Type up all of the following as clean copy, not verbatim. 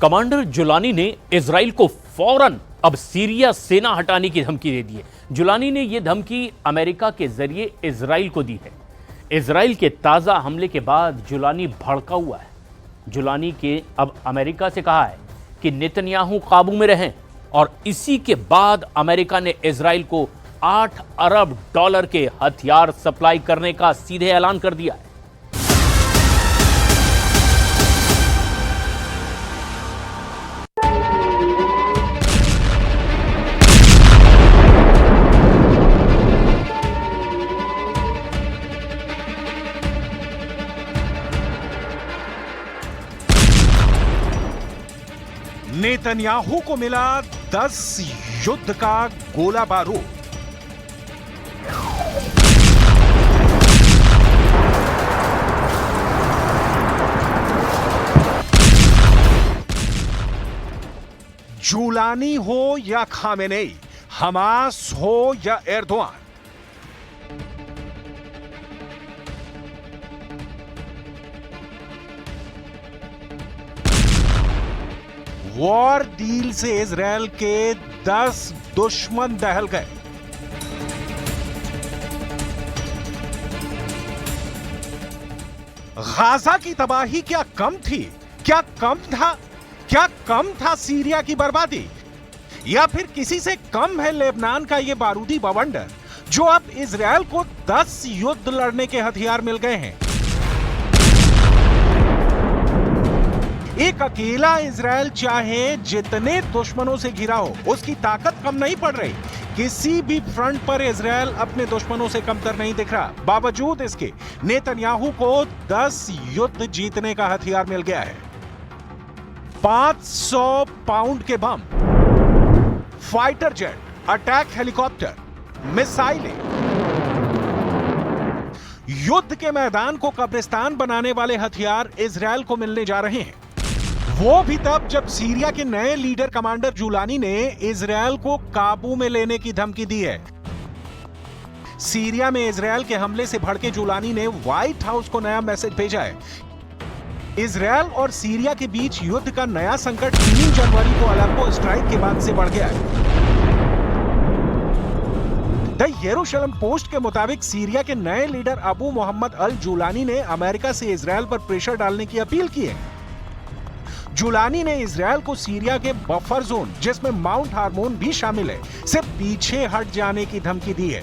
Commander Jolani ने Israel को फौरन अब सीरिया सेना हटाने की धमकी दे दी है। जुलानी ने यह धमकी अमेरिका के जरिए इजराइल को दी है। इजराइल के ताजा हमले के बाद जुलानी भड़का हुआ है। जुलानी के अब अमेरिका से कहा है कि नेतन्याहू काबू में रहें और इसी के बाद अमेरिका ने इजराइल को $8 अरब के हथियार सप्लाई करने का सीधे ऐलान कर दिया है। नेतन्याहू को मिला 10 युद्ध का गोला बारूद। जुलानी हो या खामेनेई, हमास हो या एर्दोआन, वॉर डील से इजराइल के 10 दुश्मन दहल गए। गाजा की तबाही क्या कम थी? क्या कम था सीरिया की बर्बादी? या फिर किसी से कम है लेबनान का यह बारूदी बवंडर जो अब इजराइल को 10 युद्ध लड़ने के हथियार मिल गए हैं? एक अकेला इजराइल चाहे जितने दुश्मनों से घिरा हो, उसकी ताकत कम नहीं पड़ रही। किसी भी फ्रंट पर इजराइल अपने दुश्मनों से कमतर नहीं दिख रहा। बावजूद इसके नेतन्याहू को 10 युद्ध जीतने का हथियार मिल गया है। 500 पाउंड के बम, फाइटर जेट, अटैक हेलीकॉप्टर, मिसाइलें। युद्ध के मैदान को कब्रिस्तान बनाने वाले हथियार इजराइल को मिलने जा रहे हैं। वो भी तब जब सीरिया के नए लीडर कमांडर जुलानी ने इजराइल को काबू में लेने की धमकी दी है। सीरिया में इजराइल के हमले से भड़के जुलानी ने व्हाइट हाउस को नया मैसेज भेजा है। इजराइल और सीरिया के बीच युद्ध का नया संकट 3 जनवरी को अलेप्पो स्ट्राइक के बाद से बढ़ गया है। द यरूशलेम पोस्ट के मुताबिक सीरिया के नए लीडर अबू मोहम्मद अल जुलानी ने अमेरिका से इजराइल पर प्रेशर डालने की अपील की है। जुलानी ने इजराइल को सीरिया के बफर जोन, जिसमें माउंट हार्मोन भी शामिल है, से पीछे हट जाने की धमकी दी है।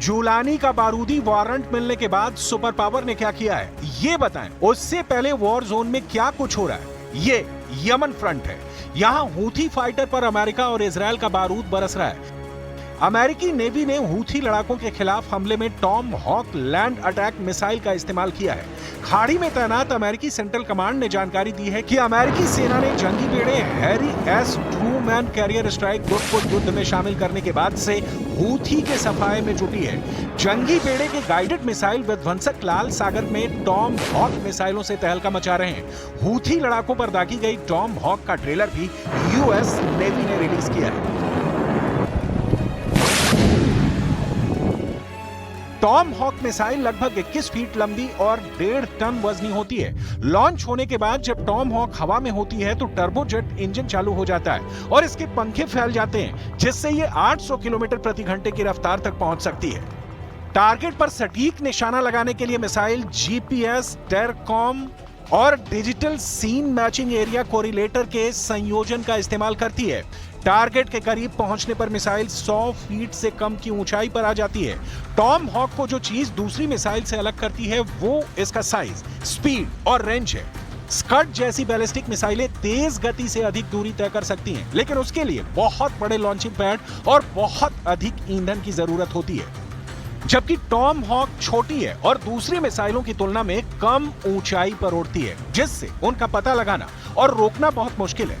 जुलानी का बारूदी वारंट मिलने के बाद सुपर पावर ने क्या किया है, ये बताएं। उससे पहले वॉर जोन में क्या कुछ हो रहा है। ये यमन फ्रंट है। यहां हूथी फाइटर पर अमेरिका और इजराइल का बारूद बरस रहा है। अमेरिकी नेवी ने हूथी लड़ाकों के खिलाफ हमले में tomahawk land attack missile का इस्तेमाल किया है। खाड़ी में तैनात अमेरिकी सेंट्रल कमांड ने जानकारी दी है कि अमेरिकी सेना ने जंगी बेड़े Harry S Trueman carrier strike group को युद्ध में शामिल करने के बाद से हूथी के सफाए में जुटी है। जंगी बेड़े के गाइडेड मिसाइल विध्वंसक लाल सागर में टॉम हॉक मिसाइलों से तहलका मचा रहे हैं। हूथी लड़ाकों पर दागी गई टॉम हॉक का ट्रेलर भी यूएस नेवी ने रिलीज किया है। टॉम हॉक मिसाइल लगभग 21 फीट लंबी और 1.5 टन वजनी होती है। लॉन्च होने के बाद जब टॉम हॉक हवा में होती है तो टर्बोजेट इंजन चालू हो जाता है और इसके पंखे फैल जाते हैं, जिससे ये 800 किलोमीटर प्रति घंटे की रफ्तार तक पहुंच सकती है। टारगेट पर सटीक निशाना लगाने के लिए मिसाइल जीपीएस, टेरकॉम और डिजिटल सीन मैचिंग एरिया कोरिलेटर के संयोजन का इस्तेमाल करती है। टारगेट के करीब पहुंचने पर मिसाइल 100 फीट से कम की ऊंचाई पर आ जाती है। टॉम हॉक को जो चीज दूसरी मिसाइल से अलग करती है वो इसका साइज, स्पीड और रेंज है। स्कड जैसी बैलिस्टिक मिसाइलें तेज गति से अधिक दूरी तय कर सकती हैं, लेकिन उसके लिए बहुत बड़े लॉन्चिंग पैड और बहुत अधिक ईंधन की जरूरत होती है। जबकि टॉम हॉक छोटी है और दूसरी मिसाइलों की तुलना में कम ऊंचाई पर उड़ती है, जिससे उनका पता लगाना और रोकना बहुत मुश्किल है।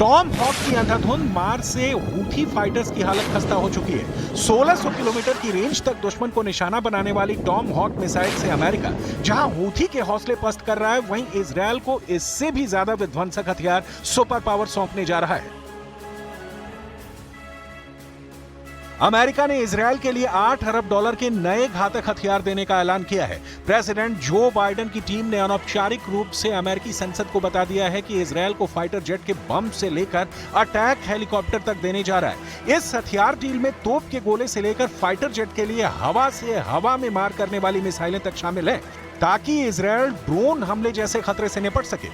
टॉम हॉक की अंधाधुंध मार से हूथी फाइटर्स की हालत खस्ता हो चुकी है। 1600 किलोमीटर की रेंज तक दुश्मन को निशाना बनाने वाली टॉम हॉक मिसाइल से अमेरिका जहां हूथी के हौसले पस्त कर रहा है, वहीं इजरायल को इससे भी ज्यादा विध्वंसक हथियार सुपर पावर सौंपने जा रहा है। अमेरिका ने इजरायल के लिए $8 अरब के नए घातक हथियार देने का ऐलान किया है। प्रेसिडेंट जो बाइडेन की टीम ने अनौपचारिक रूप से अमेरिकी संसद को बता दिया है कि इजरायल को फाइटर जेट के बम से लेकर अटैक हेलीकॉप्टर तक देने जा रहा है। इस हथियार डील में तोप के गोले से लेकर फाइटर जेट के लिए हवा से हवा में मार करने वाली मिसाइलें तक शामिल हैं, ताकि इजरायल ड्रोन हमले जैसे खतरे से निपट सके।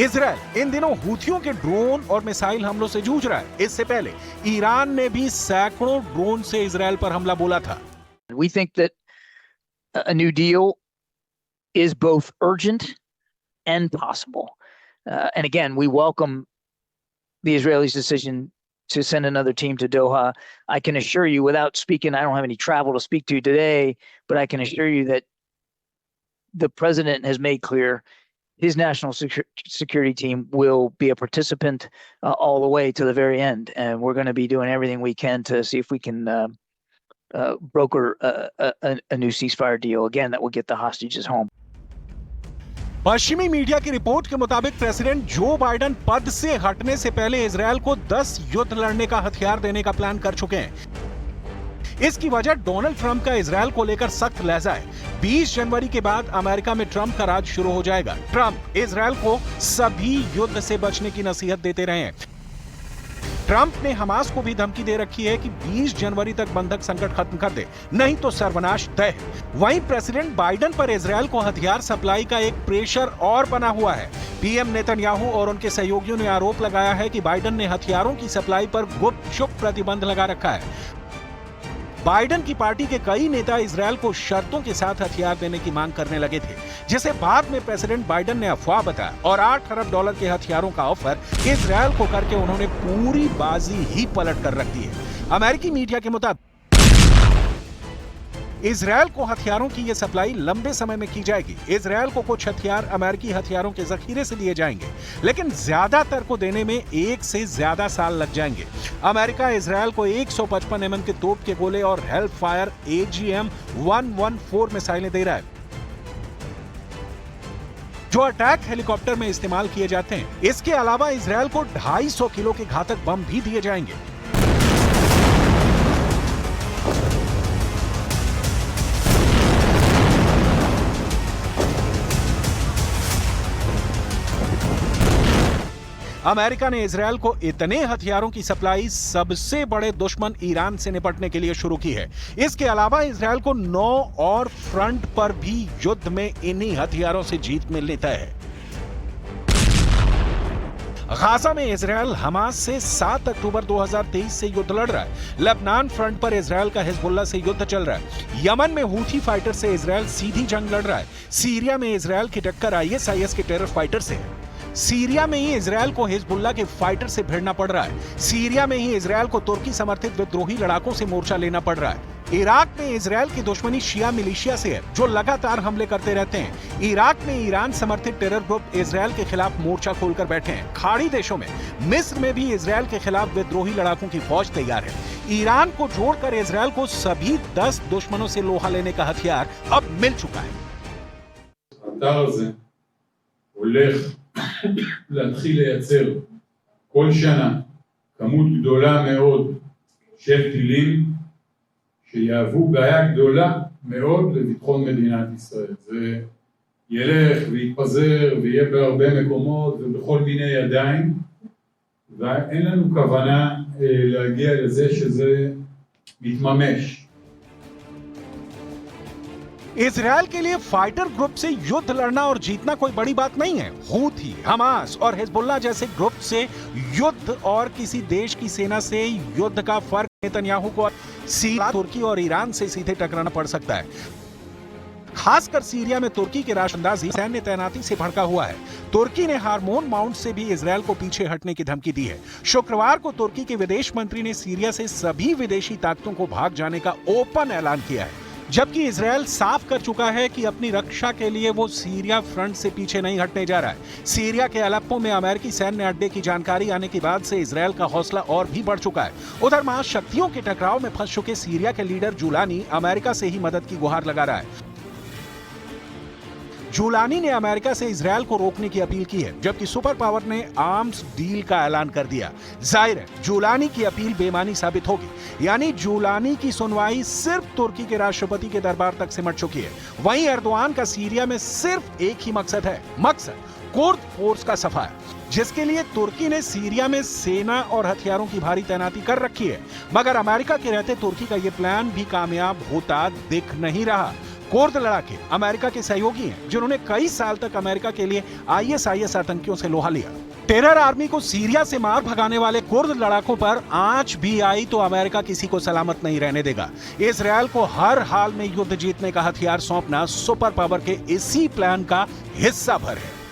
इजरायल इन दिनों हूथियों के ड्रोन और मिसाइल हमलों से जूझ रहा है। इससे पहले ईरान ने भी सैकड़ों ड्रोन से इजरायल पर हमला बोला था। We think that a new deal is both urgent and possible. And again, we welcome the Israelis' decision to send another team to Doha. I can assure you, without speaking, I don't have any travel to speak to today, but I can assure you that the president has made clear his national security team will be a participant all the way to the very end. And we're going to be doing everything we can to see if we can broker a new ceasefire deal, again, that will get the hostages home. पश्चिमी media की report के मुताबिक president Joe Biden पद से हटने से पहले Israel को 10 युद्ध लड़ने का हथियार देने का प्लान कर चुके हैं। इसकी वजह डोनाल्ड ट्रंप का इजरायल को लेकर सख्त लहजा है। 20 जनवरी के बाद अमेरिका में ट्रंप का राज शुरू हो जाएगा। ट्रंप इजरायल को सभी युद्ध से बचने की नसीहत देते रहे हैं। ट्रंप ने हमास को भी धमकी दे रखी है कि 20 जनवरी तक बंधक संकट खत्म कर दे, नहीं तो सर्वनाश तय है। वहीं प्रेसिडेंट बाइडेन पर इजरायल को हथियार सप्लाई का एक प्रेशर और बना हुआ है। पीएम नेतन्याहू और उनके सहयोगियों ने आरोप लगाया है कि बाइडेन ने हथियारों की सप्लाई पर गुपचुप प्रतिबंध लगा रखा है। बाइडेन की पार्टी के कई नेता इजरायल को शर्तों के साथ हथियार देने की मांग करने लगे थे, जिसे बाद में प्रेसिडेंट बाइडेन ने अफवाह बताया और $8 अरब के हथियारों का ऑफर इजरायल को करके उन्होंने पूरी बाजी ही पलट कर रख दी है। अमेरिकी मीडिया के मुताबिक इजरायल को हथियारों की यह सप्लाई लंबे समय में की जाएगी। इजरायल को कुछ हथियार अमेरिकी हथियारों के जखीरे से दिए जाएंगे, लेकिन ज्यादातर को देने में 1 से ज्यादा साल लग जाएंगे। अमेरिका इजरायल को 155 mm के तोप के गोले और हेलफायर AGM-114 मिसाइलें दे रहा है, जो अटैक हेलीकॉप्टर में इस्तेमाल किए जाते हैं। इसके अलावा इजरायल को 250 किलो के घातक बम भी दिए जाएंगे। अमेरिका ने इजरायल को इतने हथियारों की सप्लाई सबसे बड़े दुश्मन ईरान से निपटने के लिए शुरू की है। इसके अलावा इजरायल को 9 और फ्रंट पर भी युद्ध में इन्हीं हथियारों से जीत मिलनी तय है। गाजा में इजरायल हमास से 7 अक्टूबर 2023 से युद्ध लड़ रहा है। लेबनान फ्रंट पर इजरायल का हिजबुल्लाह से युद्ध चल रहा है। यमन में हूथी फाइटर से इजरायल सीधी जंग लड़ रहा है। सीरिया में इजरायल की टक्कर ISIS के टेरर फाइटर से है। सीरिया में ही इजरायल को हिजबुल्लाह के फाइटर से भिड़ना पड़ रहा है। सीरिया में ही इजरायल को तुर्की समर्थित विद्रोही लड़ाकों से मोर्चा लेना पड़ रहा है। इराक में इजरायल की दुश्मनी शिया मिलिशिया से है, जो लगातार हमले करते रहते हैं। इराक में ईरान समर्थित टेरर ग्रुप इजरायल के खिलाफ मोर्चा खोलकर बैठे हैं। खाड़ी देशों में मिस्र में भी इजरायल के खिलाफ विद्रोही लड़ाकों की फौज तैयार है। ईरान को जोड़कर इजरायल को सभी 10 दुश्मनों से लोहा लेने का हथियार अब मिल चुका है। להתחיל לייצר כל שנה כמות גדולה מאוד של טילים שיהוו בעיה גדולה מאוד לביטחון מדינת ישראל. זה ילך ויתפזר ויהיה בהרבה מקומות ובכל מיני ידיים, ואין לנו כוונה להגיע לזה שזה מתממש. इजरायल के लिए फाइटर ग्रुप से युद्ध लड़ना और जीतना कोई बड़ी बात नहीं है। हूथी, हमास और हिजबुल्लाह जैसे ग्रुप से युद्ध और किसी देश की सेना से युद्ध का फर्क नेतन्याहू को सीरिया, तुर्की और ईरान से सीधे टकराना पड़ सकता है। खासकर सीरिया में तुर्की के राष्ट्रंदाजी सैन्य तैनाती से भड़का हुआ है। तुर्की ने हार्मोन माउंट से भी इजरायल को पीछे हटने की धमकी दी है। शुक्रवार को तुर्की के विदेश मंत्री ने सीरिया से सभी विदेशी ताकतों को भाग जाने का ओपन ऐलान किया है, जबकि इजरायल साफ कर चुका है कि अपनी रक्षा के लिए वो सीरिया फ्रंट से पीछे नहीं हटने जा रहा है। सीरिया के अलेप्पो में अमेरिकी सैन्य अड्डे की जानकारी आने के बाद से इजरायल का हौसला और भी बढ़ चुका है। उधर महाशक्तियों के टकराव में फंस चुके सीरिया के लीडर जुलानी अमेरिका से ही मदद की गुहार लगा रहा है। जुलानी ने अमेरिका से इजरायल को रोकने की अपील की है, जबकि सुपर पावर ने आर्म्स डील का ऐलान कर दिया। जाहिर है जुलानी की अपील बेमानी साबित होगी, यानी जुलानी की सुनवाई सिर्फ तुर्की के राष्ट्रपति के दरबार तक सिमट चुकी है। वहीं एर्दोआन का सीरिया में सिर्फ एक ही मकसद है, कुर्द फोर्स का सफा है, जिसके लिए तुर्की ने सीरिया में सेना और हथियारों की भारी तैनाती कर रखी है। मगर अमेरिका के रहते तुर्की का यह प्लान भी कामयाब होता दिख नहीं रहा। कुर्द लड़ाके अमेरिका के सहयोगी हैं, जिन्होंने कई साल तक अमेरिका के लिए आईएसआईएस आतंकियों से लोहा लिया। टेरर आर्मी को सीरिया से मार भगाने वाले कुर्द लड़ाकों पर आंच भी आई तो अमेरिका किसी को सलामत नहीं रहने देगा। इजरायल को हर हाल में युद्ध जीतने का हथियार सौंपना सुपर पावर के इसी प्लान का हिस्सा भर है।